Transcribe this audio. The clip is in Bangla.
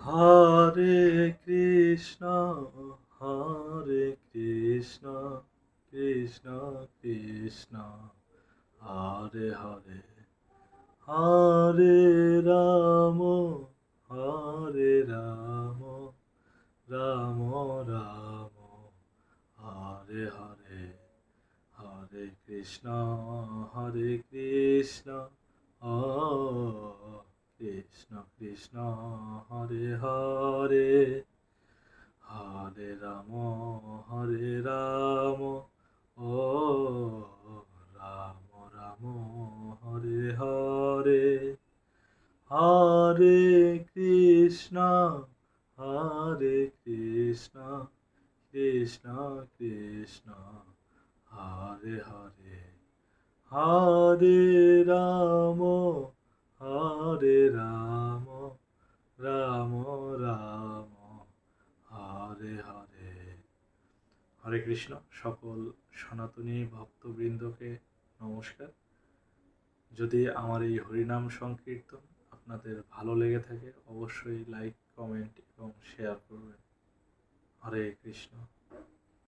হরে কৃষ্ণ হরে কৃষ্ণ কৃষ্ণ কৃষ্ণ হরে হরে হরে রাম হরে রাম রাম রাম হরে হরে হরে কৃষ্ণ কৃষ্ণ কৃষ্ণ হরে হরে হরে রাম ও রাম রাম হরে হরে হরে কৃষ্ণ কৃষ্ণ কৃষ্ণ হরে হরে হরে রাম রাম রাম হরে হরে। হরে কৃষ্ণ। সকল সনাতনী ভক্তবৃন্দকে নমস্কার। যদি আমার এই হরিনাম সংকীর্তন আপনাদের ভালো লেগে থাকে অবশ্যই লাইক, কমেন্ট এবং শেয়ার করবেন। হরে কৃষ্ণ।